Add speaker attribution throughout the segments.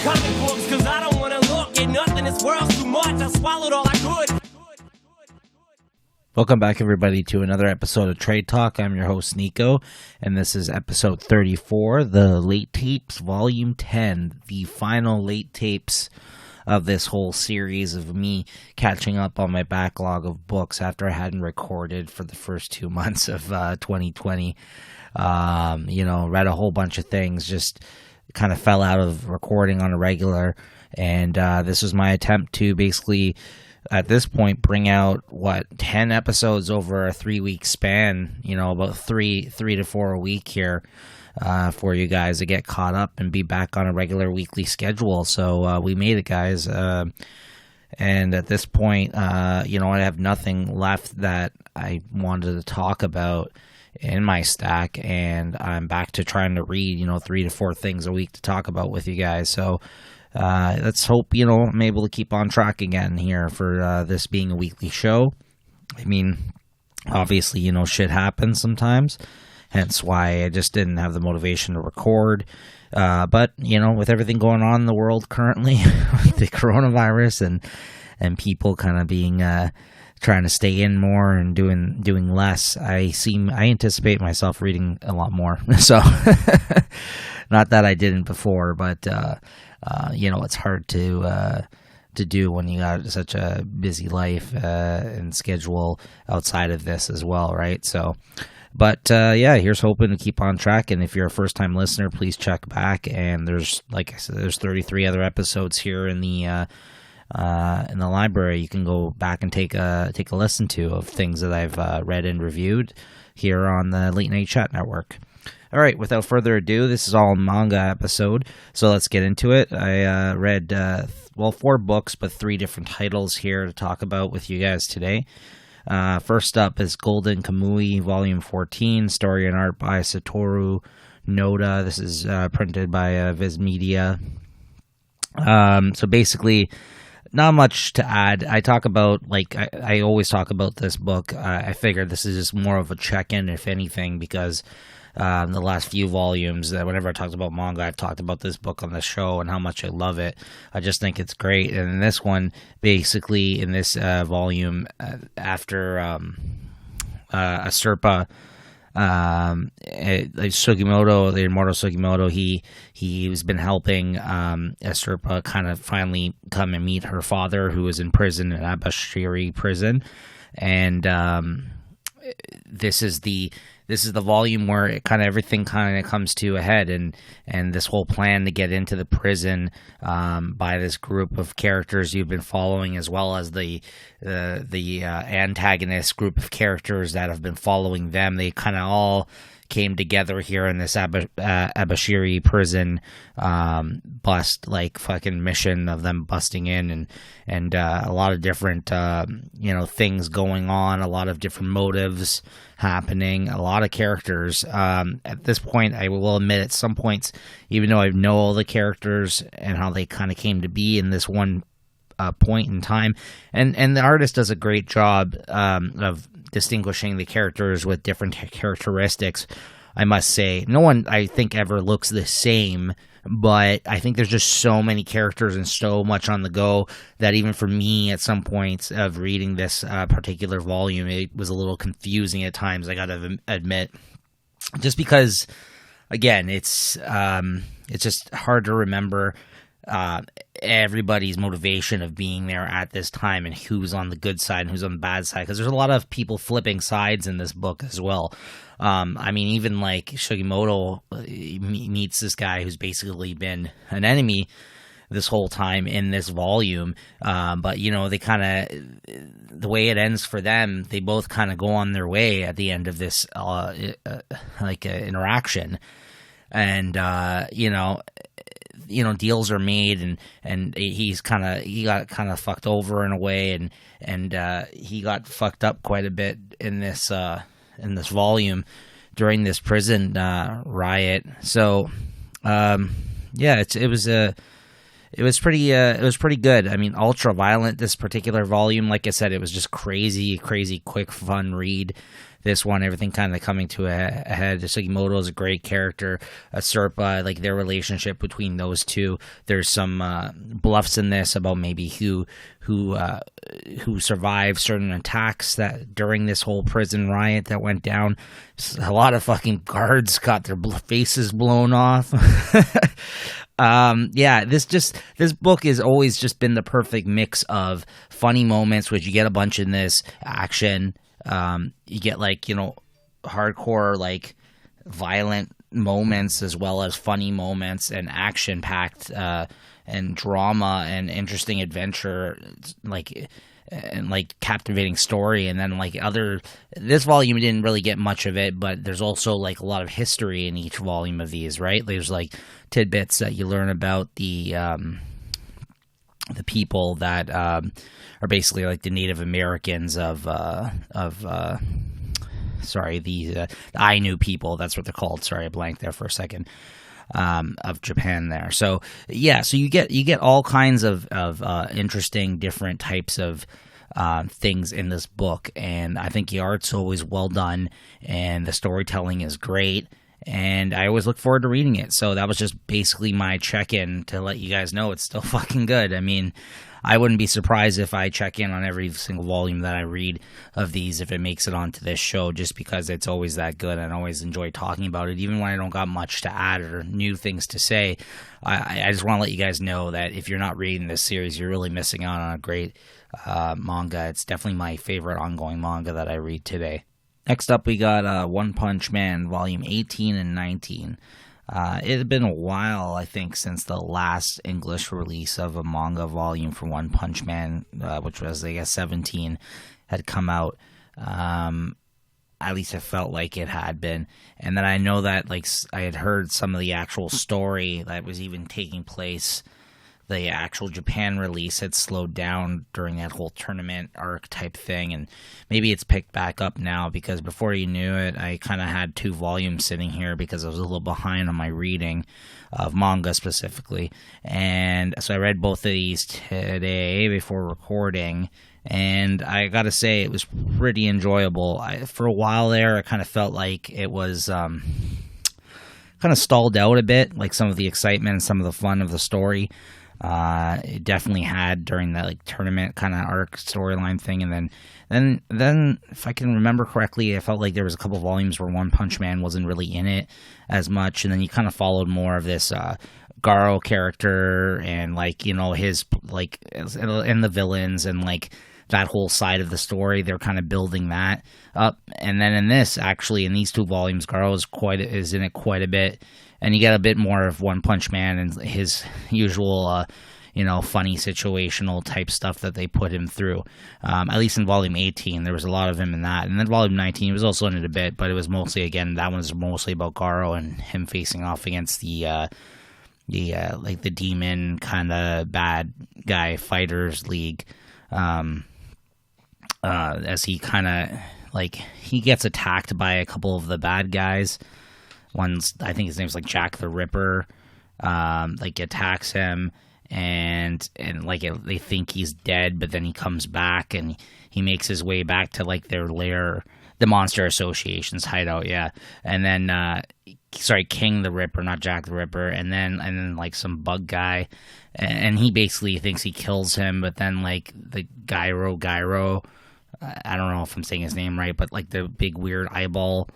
Speaker 1: comic books, cause I don't wanna look at nothing. This world's too much. I swallowed all I could.
Speaker 2: Welcome back, everybody, to another episode of Trade Talk. I'm your host, Niko, and this is episode 34, the Late Tapes, Volume 10, the final late tapes of this whole series of me catching up on my backlog of books after I hadn't recorded for the first 2 months of 2020. Read a whole bunch of things, just kind of fell out of recording on a regular, and this was my attempt to basically, at this point, bring out 10 episodes over a 3-week span, about three to four a week here, for you guys to get caught up and be back on a regular weekly schedule. So we made it, guys, and at this point, I have nothing left that I wanted to talk about in my stack, and I'm back to trying to read 3 to 4 things a week to talk about with you guys. So let's hope I'm able to keep on track again here for this being a weekly show. I mean, obviously, shit happens sometimes, hence why I just didn't have the motivation to record. But with everything going on in the world currently, with the coronavirus and people kind of being trying to stay in more and doing less, I anticipate myself reading a lot more. So, not that I didn't before, but it's hard to do when you got such a busy life and schedule outside of this as well, right? So, but here's hoping to keep on track. And if you're a first-time listener, please check back. And there's, like I said, there's 33 other episodes here in the library. You can go back and take a listen to of things that I've read and reviewed here on the Late Night Chat Network. All right, without further ado, this is all a manga episode, so let's get into it. I read 4 books, but 3 different titles here to talk about with you guys today. First up is Golden Kamuy, Vol.10, story and art by Satoru Noda. This is printed by Viz Media. So basically, not much to add. I talk about, I always talk about this book. I figured this is just more of a check-in, if anything, because the last few volumes, whenever I talked about manga, I've talked about this book on the show and how much I love it. I just think it's great. And in this one, basically, in this volume, after a Serpa, Sugimoto, the immortal Sugimoto, he's been helping Serpa kind of finally come and meet her father, who is in prison, in Abashiri prison, and this is the volume where everything comes to a head, and this whole plan to get into the prison by this group of characters you've been following, as well as the antagonist group of characters that have been following them. They kind of all came together here in this Abashiri prison bust, fucking mission of them busting in, and a lot of different things going on, a lot of different motives happening, a lot of characters. At this point, I will admit, at some points, even though I know all the characters and how they kind of came to be in this one point in time, and the artist does a great job of distinguishing the characters with different characteristics. I must say, no one, I think, ever looks the same, but I think there's just so many characters and so much on the go that even for me, at some points of reading this particular volume, it was a little confusing at times, I gotta admit, just because, again, it's just hard to remember everybody's motivation of being there at this time, and who's on the good side and who's on the bad side, because there's a lot of people flipping sides in this book as well. Even Sugimoto meets this guy who's basically been an enemy this whole time in this volume, but they the way it ends for them, they both kind of go on their way at the end of this interaction, and deals are made, and he got kind of fucked over in a way, and he got fucked up quite a bit in this volume during this prison riot. So it it was pretty good. I mean, ultra violent, this particular volume. Like I said, it was just crazy, quick, fun read. This one, everything kind of coming to a head. Sugimoto is a great character. Serpa, like their relationship between those two. There's some bluffs in this about maybe who survived certain attacks that during this whole prison riot that went down. A lot of fucking guards got their faces blown off. This book has always just been the perfect mix of funny moments, which you get a bunch in this, action. You get hardcore, like violent moments as well as funny moments and action packed, and drama and interesting adventure, and captivating story. And then this volume didn't really get much of it, but there's also like a lot of history in each volume of these, right? There's like tidbits that you learn about the people that are basically like the Native Americans of the Ainu people. That's what they're called. Sorry, I blanked there for a second. Of Japan there. So you get all kinds of interesting different types of things in this book, and I think the art's always well done and the storytelling is great, and I always look forward to reading it. So that was just basically my check-in to let you guys know it's still fucking good. I mean, I wouldn't be surprised if I check in on every single volume that I read of these if it makes it onto this show, just because it's always that good and I always enjoy talking about it, even when I don't got much to add or new things to say. I just want to let you guys know that if you're not reading this series, you're really missing out on a great manga. It's definitely my favorite ongoing manga that I read today. Next up, we got One Punch Man, Volume 18 and 19. It had been a while, I think, since the last English release of a manga volume for One Punch Man, which was, I guess, 17, had come out. At least it felt like it had been. And then I know that I had heard some of the actual story that was even taking place. The actual Japan release had slowed down during that whole tournament arc type thing, and maybe it's picked back up now, because before you knew it, I kind of had 2 volumes sitting here because I was a little behind on my reading of manga specifically. And so I read both of these today before recording, and I gotta say it was pretty enjoyable. For a while there, I kind of felt like it was kind of stalled out a bit, like some of the excitement and some of the fun of the story. It definitely had during that tournament kind of arc storyline thing, and then if I can remember correctly, I felt like there was a couple volumes where One Punch Man wasn't really in it as much, and then you kind of followed more of this Garo character and his and the villains and that whole side of the story. They're kind of building that up, and then in these 2 volumes, Garo is in it quite a bit. And you get a bit more of One Punch Man and his usual, funny situational type stuff that they put him through. At least in Volume 18, there was a lot of him in that. And then Volume 19, he was also in it a bit, but it was mostly, again, that one's mostly about Garo and him facing off against the demon kind of bad guy fighters league. As he kind of, he gets attacked by a couple of the bad guys. One's, I think his name's Jack the Ripper, attacks him, and they think he's dead, but then he comes back and he makes his way back to their lair, the Monster Association's hideout, yeah. And then, King the Ripper, not Jack the Ripper, and then some bug guy, and he basically thinks he kills him, but then the Gyro, I don't know if I'm saying his name right, but the big weird eyeball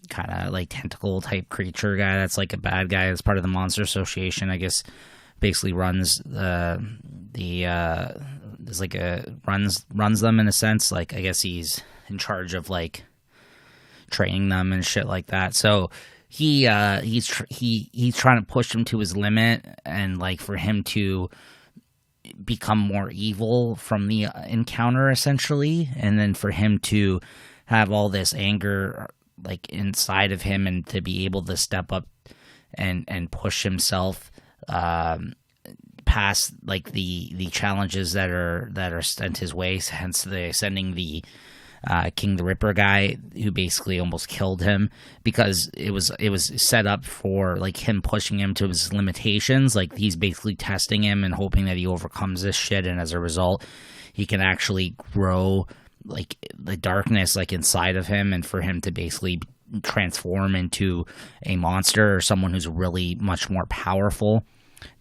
Speaker 2: kind of tentacle type creature guy that's a bad guy that's part of the Monster Association, I guess, basically runs runs them in a sense. I guess he's in charge of training them and shit like that. So he's trying to push him to his limit, and for him to become more evil from the encounter essentially, and then for him to have all this anger inside of him, and to be able to step up and push himself past the challenges that are sent his way, hence the sending the King the Ripper guy, who basically almost killed him because it was set up for like him pushing him to his limitations. Like he's basically testing him and hoping that he overcomes this shit, and as a result, he can actually grow like the darkness like inside of him, and for him to basically transform into a monster or someone who's really much more powerful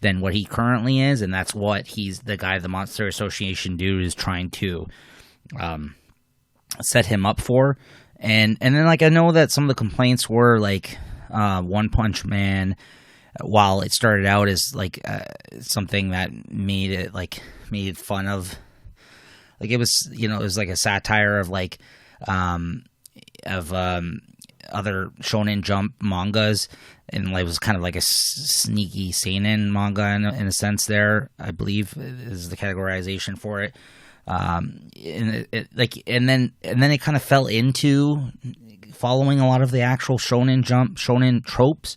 Speaker 2: than what he currently is. And that's what the guy the Monster Association dude is trying to set him up for. And then like I know that some of the complaints were like One Punch Man, while it started out as like something that made fun of, like it was, you know, it was like a satire of like other Shonen Jump mangas, and like it was kind of like a sneaky seinen manga in a sense. There, I believe, is the categorization for it. And then it kind of fell into following a lot of the actual shonen tropes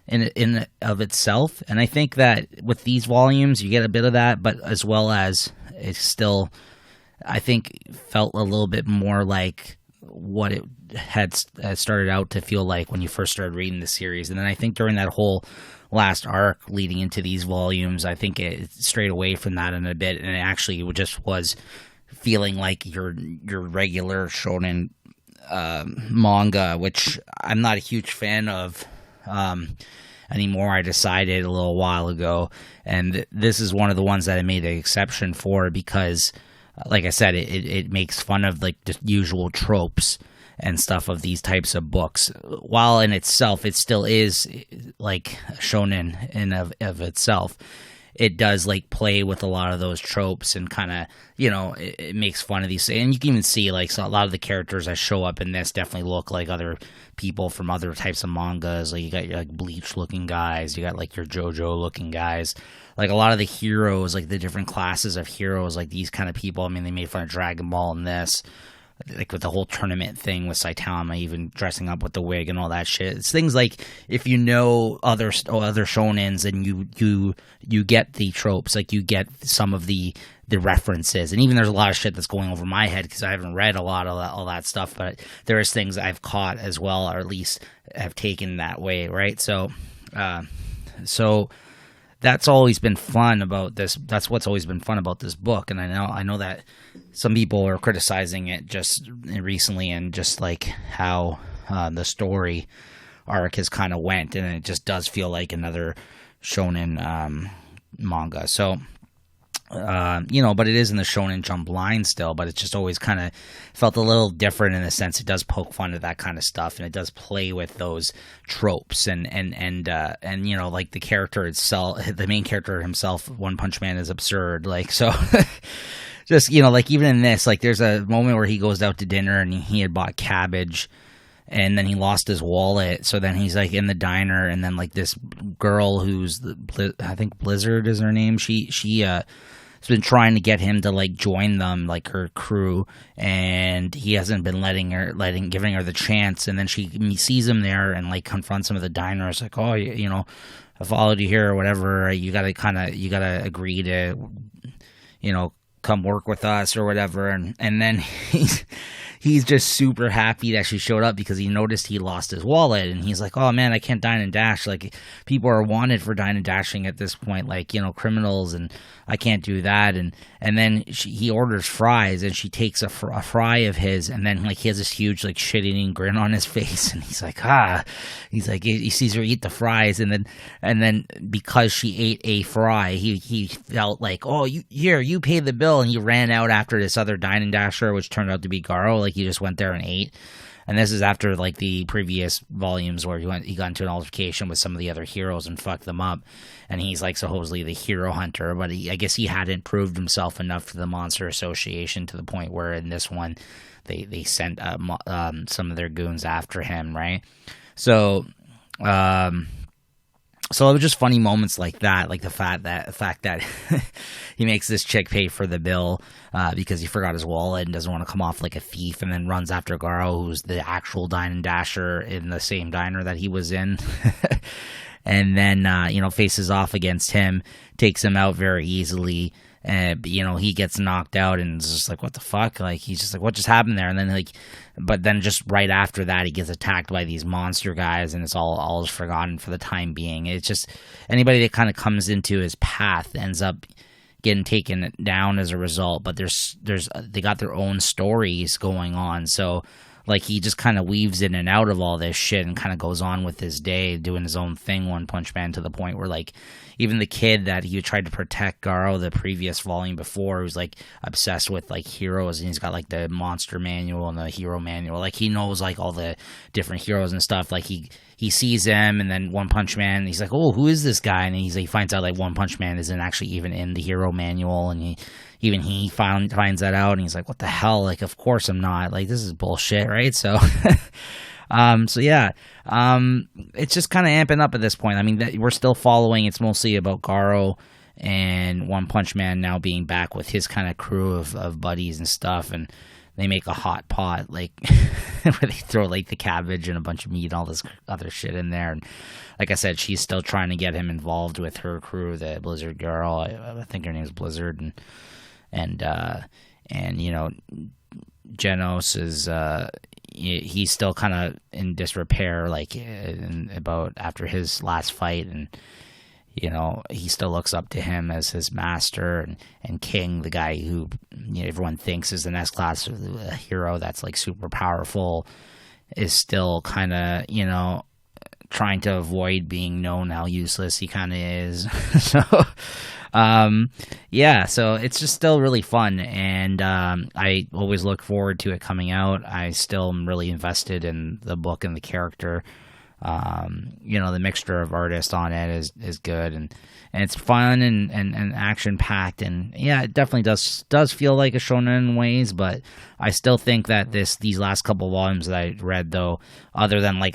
Speaker 2: in of itself. And I think that with these volumes, you get a bit of that, but as well as it's still, I think, felt a little bit more like what it had started out to feel like when you first started reading the series. And then I think during that whole last arc leading into these volumes, I think it strayed away from that in a bit, and it actually just was feeling like your regular shonen manga, which I'm not a huge fan of anymore. I decided a little while ago, and this is one of the ones that I made an exception for because, like I said, it makes fun of like the usual tropes and stuff of these types of books. While in itself it still is like shonen in of itself, it does like play with a lot of those tropes and kind of, you know, it makes fun of these. And you can even see like a lot of the characters that show up in this definitely look like other people from other types of mangas. Like you got your like Bleach looking guys, you got like your JoJo looking guys. Like a lot of the heroes, like the different classes of heroes, like these kind of people. I mean, they made fun of Dragon Ball in this, like with the whole tournament thing with Saitama even dressing up with the wig and all that shit. It's things like, if you know other shonens and you get the tropes, like you get some of the references, and even there's a lot of shit that's going over my head because I haven't read a lot of all that stuff, but there is things I've caught as well, or at least have taken that way, right? So that's always been fun about this. That's what's always been fun about this book. And I know that some people are criticizing it just recently, and just like how the story arc has kind of went, and it just does feel like another shonen manga. So, you know, but it is in the Shonen Jump line still, but it's just always kind of felt a little different in the sense it does poke fun at that kind of stuff, and it does play with those tropes, and you know, like the character itself, the main character himself, One Punch Man, is absurd. Like, so just, you know, like even in this, like there's a moment where he goes out to dinner and he had bought cabbage, and then he lost his wallet. So then he's like in the diner, and then like this girl who's I think Blizzard is her name. She has been trying to get him to like join them, like her crew, and he hasn't been giving her the chance. And then he sees him there and like confronts him at the diner. It's like, oh, you know, I followed you here or whatever. You gotta agree to, you know, come work with us or whatever. And then he's just super happy that she showed up because he noticed he lost his wallet, and he's like, oh man, I can't dine and dash. Like, people are wanted for dine and dashing at this point, like, you know, criminals, and I can't do that. And then he orders fries, and she takes a fry of his, and then like he has this huge like shit-eating grin on his face, and he's like, he sees her eat the fries, and then because she ate a fry, he felt like, oh, you pay the bill, and he ran out after this other dine and dasher, which turned out to be Garo. Like, he just went there and ate. And this is after like the previous volumes where he got into an altercation with some of the other heroes and fucked them up. And he's like supposedly the hero hunter, but I guess he hadn't proved himself enough to the Monster Association to the point where in this one they sent some of their goons after him, right? So it was just funny moments like that, like the fact that he makes this chick pay for the bill because he forgot his wallet and doesn't want to come off like a thief, and then runs after Garo, who's the actual dine and dasher in the same diner that he was in, and then you know, faces off against him, takes him out very easily, And, you know, he gets knocked out and it's just like, what the fuck? Like, he's just like, what just happened there? And then, like, but then just right after that, he gets attacked by these monster guys and it's all is forgotten for the time being. It's just anybody that kind of comes into his path ends up getting taken down as a result. But they got their own stories going on. So, like, he just kind of weaves in and out of all this shit and kind of goes on with his day, doing his own thing, One Punch Man, to the point where, like, even the kid that he tried to protect Garo the previous volume before, who's, like, obsessed with, like, heroes, and he's got, like, the monster manual and the hero manual. Like, he knows, like, all the different heroes and stuff. Like, he sees them, and then One Punch Man, and he's like, oh, who is this guy? And he finds out, like, One Punch Man isn't actually even in the hero manual, and he finds that out, and he's like, what the hell? Like, of course I'm not. Like, this is bullshit, right? So, it's just kind of amping up at this point. I mean, we're still following. It's mostly about Garo and One Punch Man now being back with his kind of crew of buddies and stuff, and they make a hot pot, like, where they throw, like, the cabbage and a bunch of meat and all this other shit in there. And like I said, she's still trying to get him involved with her crew, the Blizzard girl. I think her name's Blizzard, and you know, Genos is he's still kind of in disrepair, like, about after his last fight, and you know, he still looks up to him as his master, and King, the guy who, you know, everyone thinks is the next class hero that's, like, super powerful, is still kind of, you know, trying to avoid being known how useless he kind of is. So so it's just still really fun, and I always look forward to it coming out. I still am really invested in the book and the character. You know, the mixture of artists on it is good, and it's fun and action packed, and yeah, it definitely does feel like a shonen in ways, but I still think that these last couple volumes that I read, though, other than, like,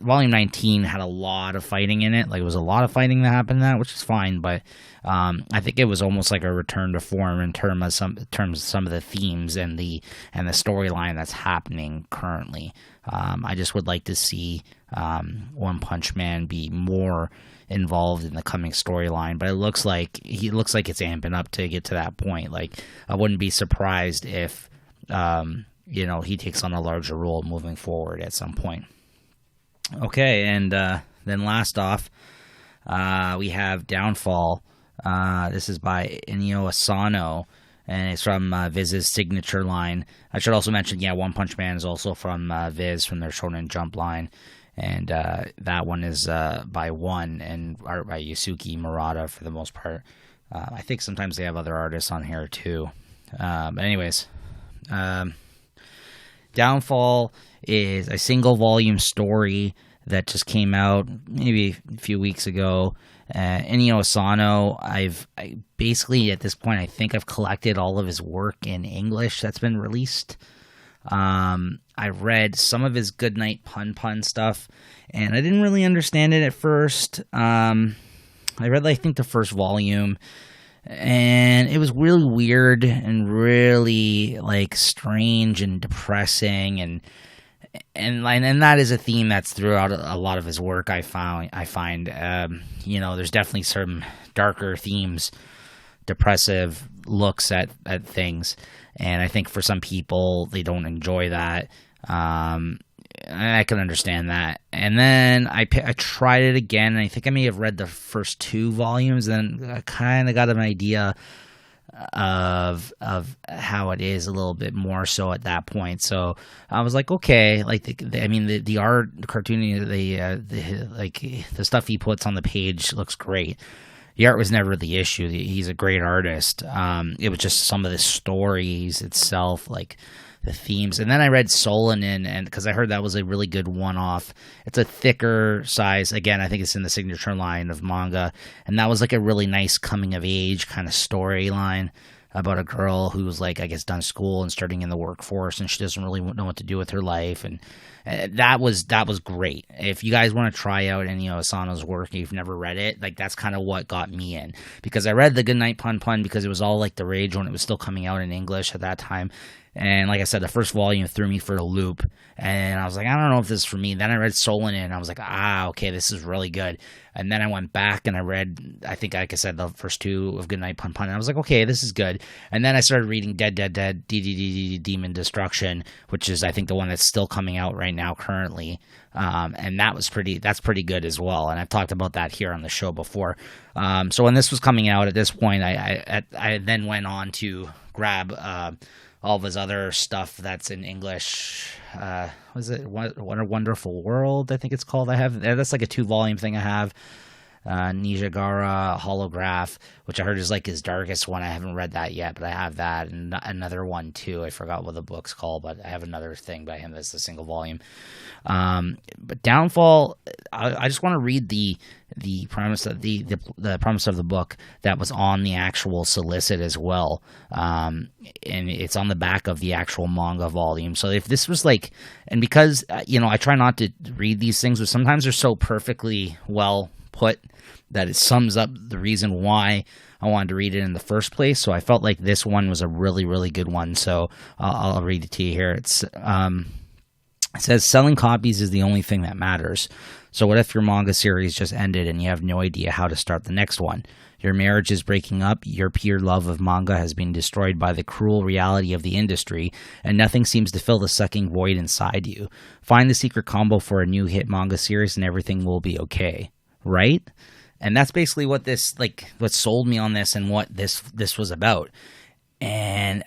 Speaker 2: volume 19 had a lot of fighting in it. Like, it was a lot of fighting that happened in that, which is fine, but I think it was almost like a return to form in terms of some of the themes and the storyline that's happening currently. I just would like to see One Punch Man be more involved in the coming storyline, but it looks like it's amping up to get to that point. Like, I wouldn't be surprised if you know, he takes on a larger role moving forward at some point. Okay, and then last off, we have Downfall. This is by Inyo Asano, and it's from Viz's signature line. I should also mention, One Punch Man is also from Viz, from their Shonen Jump line, and that one is by One, and art by Yusuke Murata for the most part. I think sometimes they have other artists on here too. But anyways, Downfall is a single volume story that just came out maybe a few weeks ago. Inyo Asano, I basically at this point, I think I've collected all of his work in English that's been released. I read some of his Goodnight Pun stuff, and I didn't really understand it at first. I read, I think, the first volume, and it was really weird and really, like, strange and depressing, and that is a theme that's throughout a lot of his work. I find you know, there's definitely some darker themes, depressive looks at things, and I think for some people they don't enjoy that. I can understand that. And then I tried it again, and I think I may have read the first 2 volumes, and I kind of got an idea of how it is a little bit more so at that point. So I was like, okay, like the art, cartooning, the stuff he puts on the page looks great. The art was never the issue. He's a great artist. It was just some of the stories itself, like the themes. And then I read Solanin, and because I heard that was a really good one-off. It's a thicker size. Again, I think it's in the signature line of manga, and that was like a really nice coming-of-age kind of storyline about a girl who's, like, I guess, done school and starting in the workforce, and she doesn't really know what to do with her life, and That was great. If you guys want to try out Inio Asano's work and you've never read it, like that's kind of what got me in, because I read the Goodnight Pun Pun because it was all like the rage when it was still coming out in English at that time. And like I said, the first volume threw me for a loop, and I was like, I don't know if this is for me. Then I read Solon, and I was like, okay, this is really good. And then I went back and I read, I think, like I said, the first two of Goodnight Pun Pun, and I was like, okay, this is good. And then I started reading Dead, Demon Destruction, which is, I think, the one that's still coming out right now currently. And that's pretty good as well. And I've talked about that here on the show before. So when this was coming out at this point, I then went on to grab all of his other stuff that's in English. Was it What a Wonderful World, I think it's called. That's like a 2-volume thing I have. Nijagara Holograph, which I heard is like his darkest one. I haven't read that yet, but I have that, and another one too. I forgot what the book's called, but I have another thing by him that's a single volume. But Downfall, I just want to read the premise of the premise of the book that was on the actual solicit as well, and it's on the back of the actual manga volume. So if this was like, and because I try not to read these things, but sometimes they're so perfectly well put that it sums up the reason why I wanted to read it in the first place. So I felt like this one was a really, really good one. So I'll read it to you here. It says, selling copies is the only thing that matters. So what if your manga series just ended and you have no idea how to start the next one? Your marriage is breaking up, your pure love of manga has been destroyed by the cruel reality of the industry, and nothing seems to fill the sucking void inside you. Find the secret combo for a new hit manga series and everything will be okay. Right? And that's basically what what sold me on this and what this was about. And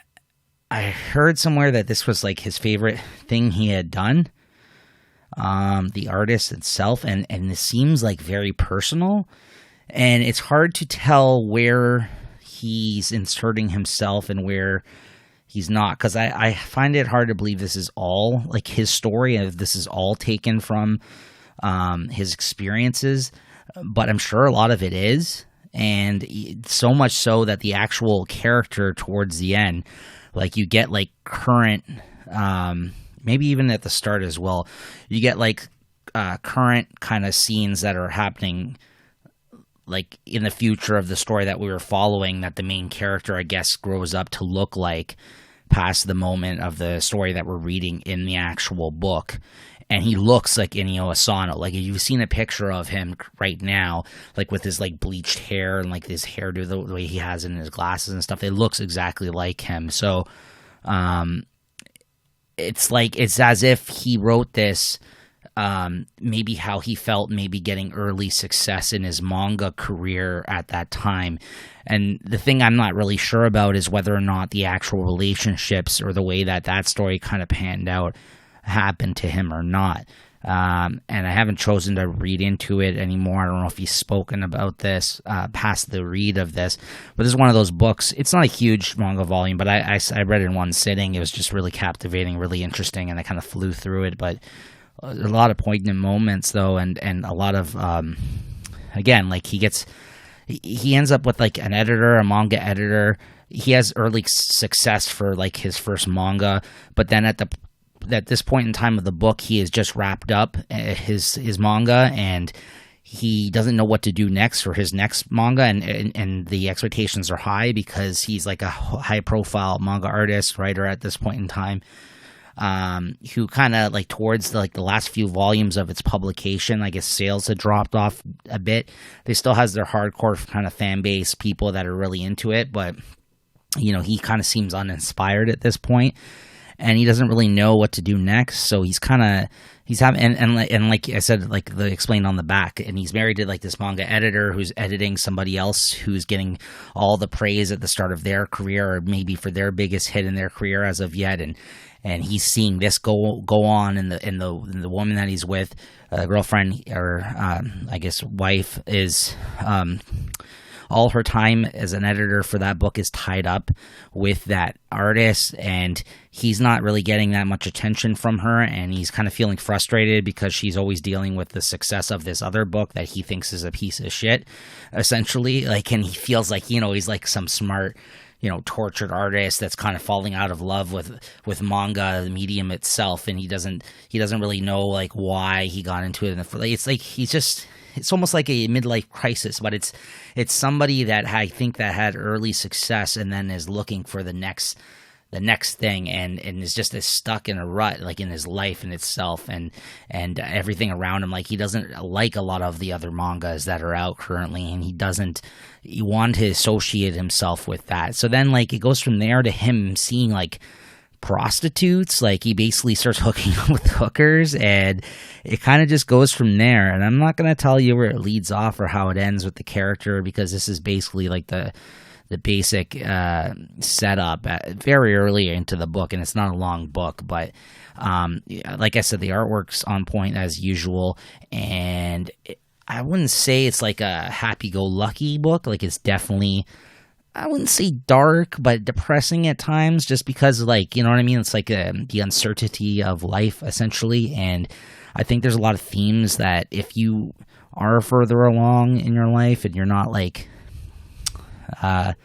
Speaker 2: I heard somewhere that this was like his favorite thing he had done, the artist itself, and this seems like very personal, and it's hard to tell where he's inserting himself and where he's not, because I find it hard to believe this is all like his story, and this is all taken from his experiences, but I'm sure a lot of it is, and so much so that the actual character towards the end, like you get like current, maybe even at the start as well, you get like current kind of scenes that are happening like in the future of the story that we were following, that the main character, I guess, grows up to look like past the moment of the story that we're reading in the actual book. And he looks like Inio Asano. Like, if you've seen a picture of him right now, like with his like bleached hair and like his hairdo, the way he has it in his glasses and stuff, it looks exactly like him. So, it's as if he wrote this, maybe how he felt maybe getting early success in his manga career at that time. And the thing I'm not really sure about is whether or not the actual relationships or the way that story kind of panned out happened to him or not. And I haven't chosen to read into it anymore. I don't know if he's spoken about this past the read of this, but this is one of those books. It's not a huge manga volume, but I read it in one sitting. It was just really captivating, really interesting, and I kind of flew through it. But a lot of poignant moments, though, and a lot of again, like he ends up with like an editor, a manga editor. He has early success for like his first manga, but then at this point in time of the book, he has just wrapped up his manga, and he doesn't know what to do next for his next manga, and the expectations are high because he's like a high-profile manga artist, writer at this point in time, who kind of like towards the last few volumes of its publication, I guess sales had dropped off a bit. They still has their hardcore kind of fan base, people that are really into it, but he kind of seems uninspired at this point. And he doesn't really know what to do next, so he's having and like I said, like the explained on the back, and he's married to like this manga editor who's editing somebody else who's getting all the praise at the start of their career, or maybe for their biggest hit in their career as of yet, and he's seeing this go on, and the woman that he's with, girlfriend or I guess wife, is all her time as an editor for that book is tied up with that artist, and he's not really getting that much attention from her, and he's kind of feeling frustrated because she's always dealing with the success of this other book that he thinks is a piece of shit, essentially. Like, and he feels like, he's like some smart, tortured artist that's kind of falling out of love with manga, the medium itself, and he doesn't really know like why he got into it. It's like it's almost like a midlife crisis, but it's somebody that I think that had early success and then is looking for the next thing, and is just as stuck in a rut, like in his life in itself, and everything around him. Like, he doesn't like a lot of the other mangas that are out currently, and he wanted to associate himself with that. So then, like, it goes from there to him seeing like prostitutes. Like, he basically starts hooking up with hookers, and it kind of just goes from there. And I'm not going to tell you where it leads off or how it ends with the character, because this is basically like the basic setup very early into the book, and it's not a long book, but like I said, the artwork's on point as usual, and I wouldn't say it's like a happy-go-lucky book. Like, it's definitely, I wouldn't say dark, but depressing at times, just because, like, you know what I mean? It's like the uncertainty of life, essentially, and I think there's a lot of themes that if you are further along in your life and you're not, like, in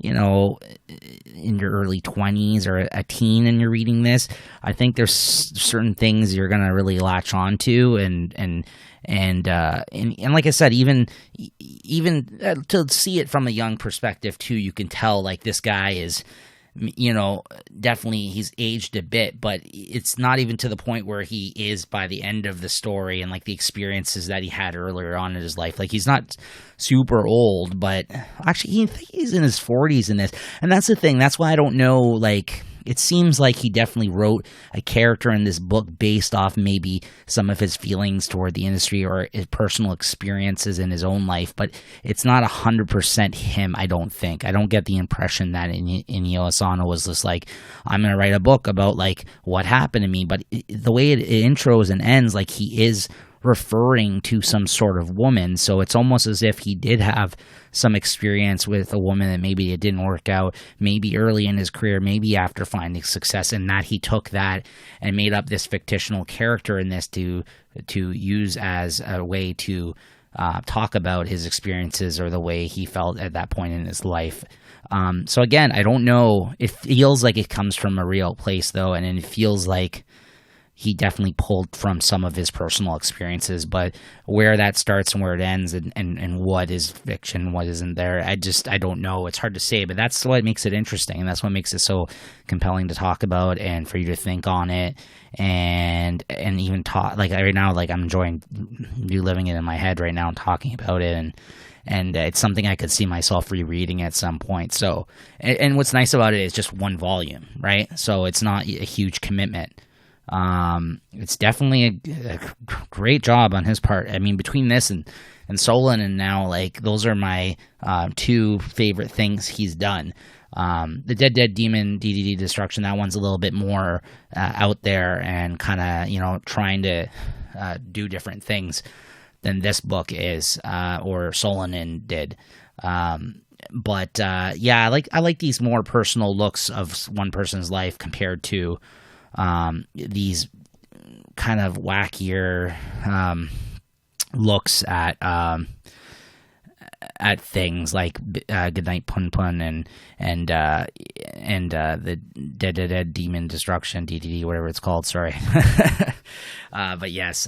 Speaker 2: your early 20s or a teen and you're reading this, I think there's certain things you're going to really latch on to, and like I said, even to see it from a young perspective too, you can tell like this guy is, definitely he's aged a bit, but it's not even to the point where he is by the end of the story and like the experiences that he had earlier on in his life. Like, he's not super old, but actually he's in his 40s in this. And that's the thing. That's why I don't know, like, it seems like he definitely wrote a character in this book based off maybe some of his feelings toward the industry or his personal experiences in his own life, but it's not 100% him, I don't think. I don't get the impression that Inio Asano was just like, I'm going to write a book about like what happened to me, but the way it intros and ends, like, he is referring to some sort of woman, so it's almost as if he did have some experience with a woman that maybe it didn't work out, maybe early in his career, maybe after finding success, and that he took that and made up this fictional character in this to use as a way to talk about his experiences or the way he felt at that point in his life. So again, I don't know. It feels like it comes from a real place, though, and it feels like he definitely pulled from some of his personal experiences, but where that starts and where it ends and what is fiction, what isn't there, I don't know. It's hard to say, but that's what makes it interesting, and that's what makes it so compelling to talk about and for you to think on it and even talk. Like, right now, like, I'm enjoying reliving it in my head right now and talking about it, and it's something I could see myself rereading at some point. So, and what's nice about it is just one volume, right? So it's not a huge commitment. It's definitely a great job on his part. I mean, between this and Solon, and now, like, those are my two favorite things he's done. The Dead Demon DDD Destruction, that one's a little bit more out there and kind of, trying to do different things than this book is, or Solon did. But I like these more personal looks of one person's life compared to these kind of wackier looks at things like Goodnight Pun Pun and the Dead Demon Destruction, DDD, whatever it's called. Sorry, but yes,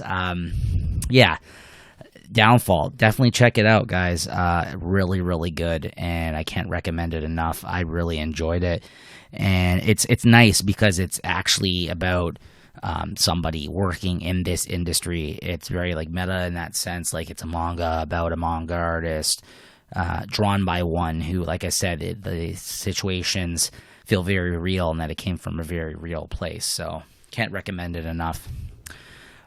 Speaker 2: Downfall. Definitely check it out, guys. Really, really good, and I can't recommend it enough. I really enjoyed it. And it's nice because it's actually about somebody working in this industry. It's very like meta in that sense. Like, it's a manga about a manga artist drawn by one who, like I said, the situations feel very real and that it came from a very real place. So can't recommend it enough.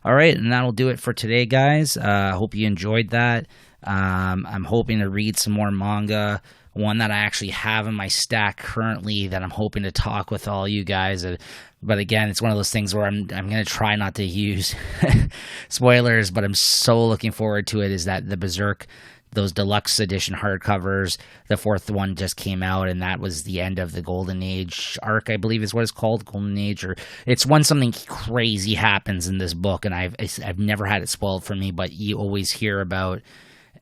Speaker 2: All right, and that'll do it for today, guys. Hope you enjoyed that. I'm hoping to read some more manga. One that I actually have in my stack currently that I'm hoping to talk with all you guys. But again, it's one of those things where I'm going to try not to use spoilers, but I'm so looking forward to it, is that the Berserk, those deluxe edition hardcovers, the fourth one just came out, and that was the end of the Golden Age arc, I believe is what it's called, Golden Age, or it's when something crazy happens in this book, and I've never had it spoiled for me, but you always hear about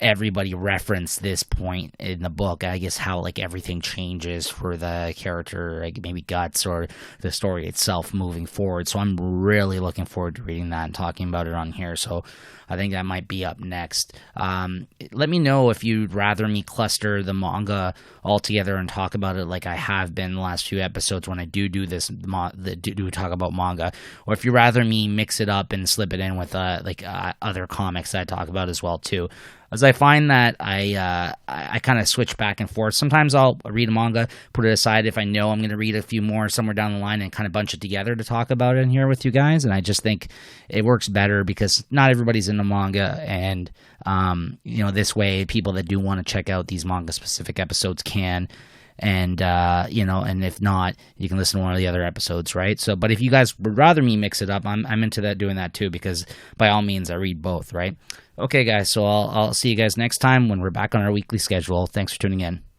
Speaker 2: everybody reference this point in the book. I guess how like everything changes for the character, like maybe Guts or the story itself moving forward. So I'm really looking forward to reading that and talking about it on here. So I think that might be up next. Let me know if you'd rather me cluster the manga all together and talk about it like I have been the last few episodes when I do this, do talk about manga, or if you'd rather me mix it up and slip it in with other comics that I talk about as well too. As I find that I kind of switch back and forth. Sometimes I'll read a manga, put it aside if I know I'm going to read a few more somewhere down the line, and kind of bunch it together to talk about it in here with you guys. And I just think it works better because not everybody's into manga, and this way people that do want to check out these manga specific episodes can. And and if not, you can listen to one of the other episodes, right? So, but if you guys would rather me mix it up, I'm into doing that too, because by all means I read both, right? Okay, guys, so I'll see you guys next time when we're back on our weekly schedule. Thanks for tuning in.